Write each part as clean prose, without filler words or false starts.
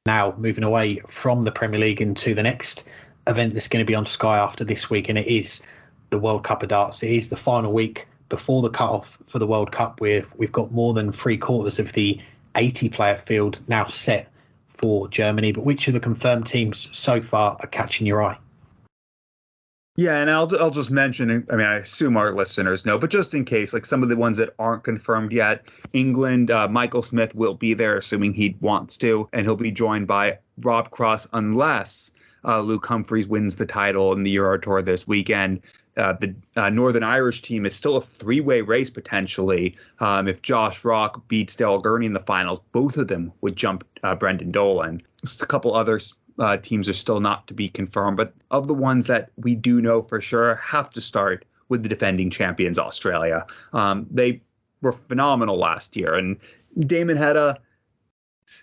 Now moving away from the Premier League into the next event that's going to be on Sky after this week, and it is the World Cup of Darts. It is the final week before the cut-off for the World Cup. We've got more than 3/4 of the 80-player field now set for Germany. But which of the confirmed teams so far are catching your eye? Yeah, and I'll just mention, I mean, I assume our listeners know, but just in case, like some of the ones that aren't confirmed yet, England, Michael Smith will be there, assuming he wants to, and he'll be joined by Rob Cross unless Luke Humphries wins the title in the Euro Tour this weekend. The Northern Irish team is still a three-way race potentially. If Josh Rock beats Dale Gurney in the finals, both of them would jump Brendan Dolan. Just a couple others. Teams are still not to be confirmed, but of the ones that we do know for sure, have to start with the defending champions, Australia. They were phenomenal last year, and Damon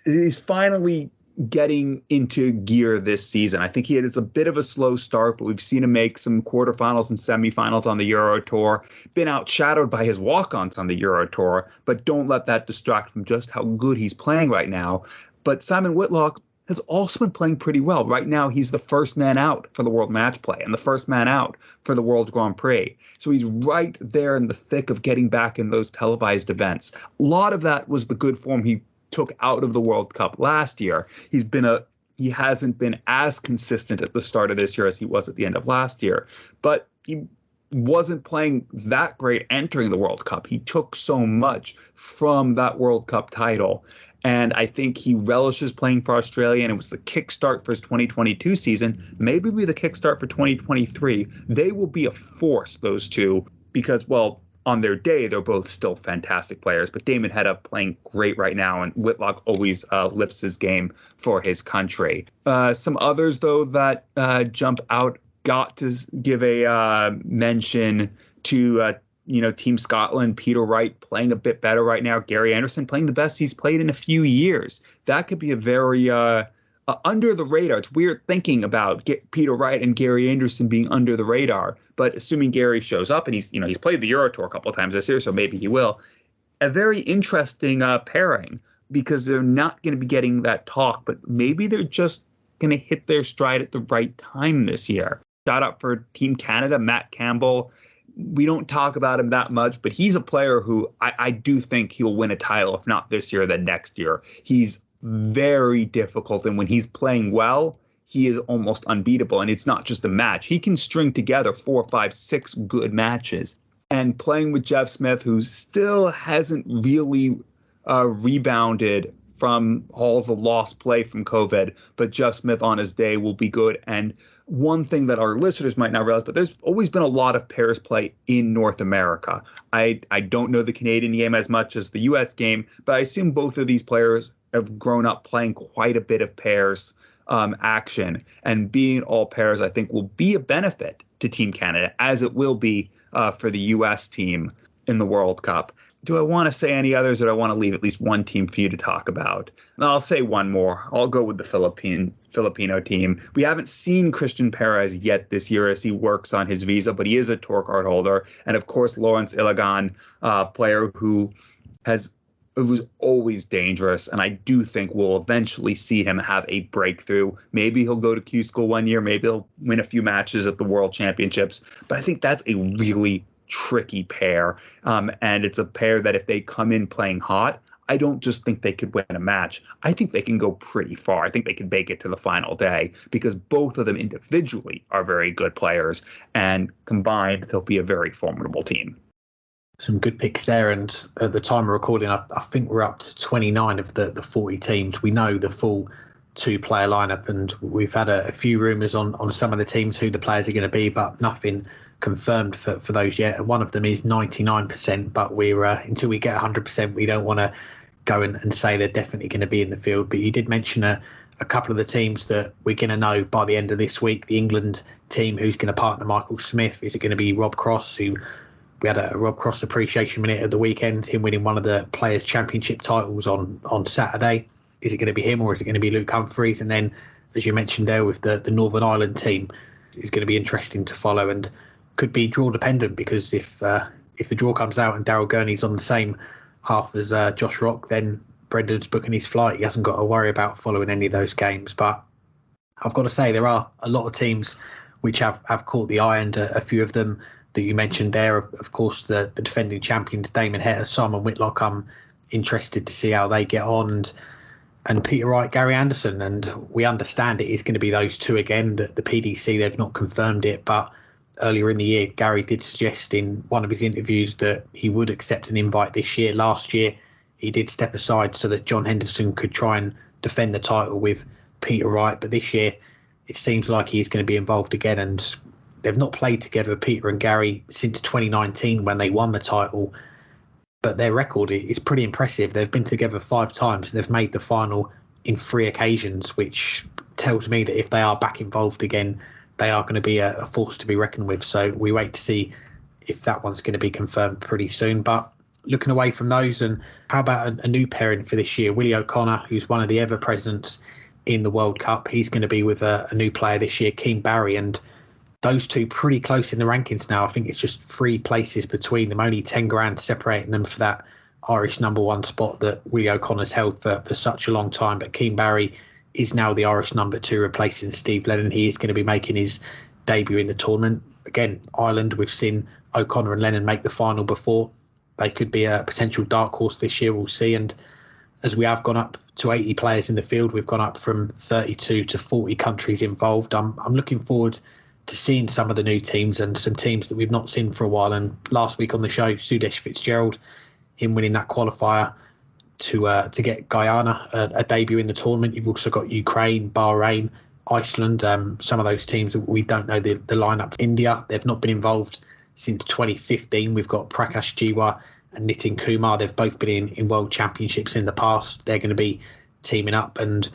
he's finally getting into gear this season. I think it's a bit of a slow start, but we've seen him make some quarterfinals and semifinals on the Euro Tour, been outshadowed by his walk-ons on the Euro Tour, but don't let that distract from just how good he's playing right now. But Simon Whitlock has also been playing pretty well. Right now, he's the first man out for the World Match Play and the first man out for the World Grand Prix. So he's right there in the thick of getting back in those televised events. A lot of that was the good form he took out of the World Cup last year. He hasn't been as consistent at the start of this year as he was at the end of last year, but he wasn't playing that great entering the World Cup. He took so much from that World Cup title. And I think he relishes playing for Australia, and it was the kickstart for his 2022 season. Maybe be the kickstart for 2023. They will be a force, those two, because, well, on their day, they're both still fantastic players. But Damon Hedda playing great right now, and Whitlock always lifts his game for his country. Some others, though, that jump out, got to give a mention to Team Scotland. Peter Wright playing a bit better right now. Gary Anderson playing the best he's played in a few years. That could be a very under the radar. It's weird thinking about Peter Wright and Gary Anderson being under the radar, but assuming Gary shows up and he's played the Euro Tour a couple of times this year, so maybe he will. A very interesting pairing, because they're not going to be getting that talk, but maybe they're just going to hit their stride at the right time this year. Shout out for Team Canada, Matt Campbell. We don't talk about him that much, but he's a player who I do think he'll win a title, if not this year, then next year. He's very difficult, and when he's playing well, he is almost unbeatable. And it's not just a match. He can string together 4, 5, 6 good matches. And playing with Jeff Smith, who still hasn't really rebounded from all the lost play from COVID, but Jeff Smith on his day will be good. And one thing that our listeners might not realize, but there's always been a lot of pairs play in North America. I don't know the Canadian game as much as the U.S. game, but I assume both of these players have grown up playing quite a bit of pairs action. And being all pairs, I think, will be a benefit to Team Canada, as it will be for the U.S. team in the World Cup. Do I want to say any others, or do I want to leave at least one team for you to talk about? I'll say one more. I'll go with the Filipino team. We haven't seen Christian Perez yet this year as he works on his visa, but he is a tour card holder. And, of course, Lawrence Ilagan, player who was always dangerous, and I do think we'll eventually see him have a breakthrough. Maybe he'll go to Q School one year. Maybe he'll win a few matches at the World Championships. But I think that's a really tricky pair, and it's a pair that if they come in playing hot, I don't just think they could win a match. I think they can go pretty far. I think they can make it to the final day, because both of them individually are very good players, and combined they'll be a very formidable team. Some good picks there, and at the time of recording, I think we're up to 29 of the 40 teams. We know the full 2-player lineup, and we've had a few rumours on some of the teams who the players are going to be, but nothing confirmed for those yet. And one of them is 99%, but we're until we get 100%, we don't want to go and say they're definitely going to be in the field. But you did mention a couple of the teams that we're going to know by the end of this week. The England team, who's going to partner Michael Smith. Is it going to be Rob Cross, who we had a Rob Cross appreciation minute at the weekend, him winning one of the Players' Championship titles on Saturday? Is it going to be him, or is it going to be Luke Humphries? And then, as you mentioned there, with the Northern Ireland team, it's going to be interesting to follow, and could be draw dependent, because if the draw comes out and Daryl Gurney's on the same half as Josh Rock, then Brendan's booking his flight. He hasn't got to worry about following any of those games. But I've got to say, there are a lot of teams which have caught the eye, and a few of them that you mentioned there, of course, the defending champions, Damon Heta, Simon Whitlock. I'm interested to see how they get on. And Peter Wright, Gary Anderson. And we understand it is going to be those two again. The PDC, they've not confirmed it, but earlier in the year, Gary did suggest in one of his interviews that he would accept an invite this year. Last year, he did step aside so that John Henderson could try and defend the title with Peter Wright. But this year, it seems like he's going to be involved again. And they've not played together, Peter and Gary, since 2019 when they won the title. But their record is pretty impressive. They've been together 5 times. They've made the final in 3 occasions, which tells me that if they are back involved again, they are going to be a force to be reckoned with. So we wait to see if that one's going to be confirmed pretty soon. But looking away from those, and how about a new pairing for this year? Willie O'Connor, who's one of the ever-presents in the World Cup. He's going to be with a new player this year, Keane Barry, and those two pretty close in the rankings now. I think it's just 3 places between them, only 10 grand separating them for that Irish number 1 spot that Willie O'Connor's held for such a long time. But Keane Barry is now the Irish number 2, replacing Steve Lennon. He is going to be making his debut in the tournament. Again, Ireland, we've seen O'Connor and Lennon make the final before. They could be a potential dark horse this year, we'll see. And as we have gone up to 80 players in the field, we've gone up from 32 to 40 countries involved. I'm looking forward to seeing some of the new teams and some teams that we've not seen for a while. And last week on the show, Sudesh Fitzgerald, him winning that qualifier to get Guyana a debut in the tournament. You've also got Ukraine, Bahrain, Iceland, some of those teams that we don't know the lineup. India, they've not been involved since 2015. We've got Prakash Jiwa and Nitin Kumar. They've both been in world championships in the past. They're going to be teaming up. And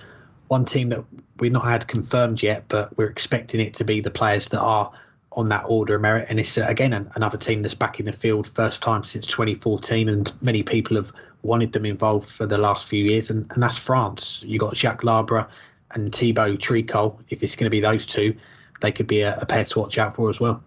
one team that we've not had confirmed yet, but we're expecting it to be the players that are on that order of merit. And it's, again, another team that's back in the field, first time since 2014. And many people have wanted them involved for the last few years. And that's France. You've got Jacques Labre and Thibaut Tricol. If it's going to be those two, they could be a pair to watch out for as well.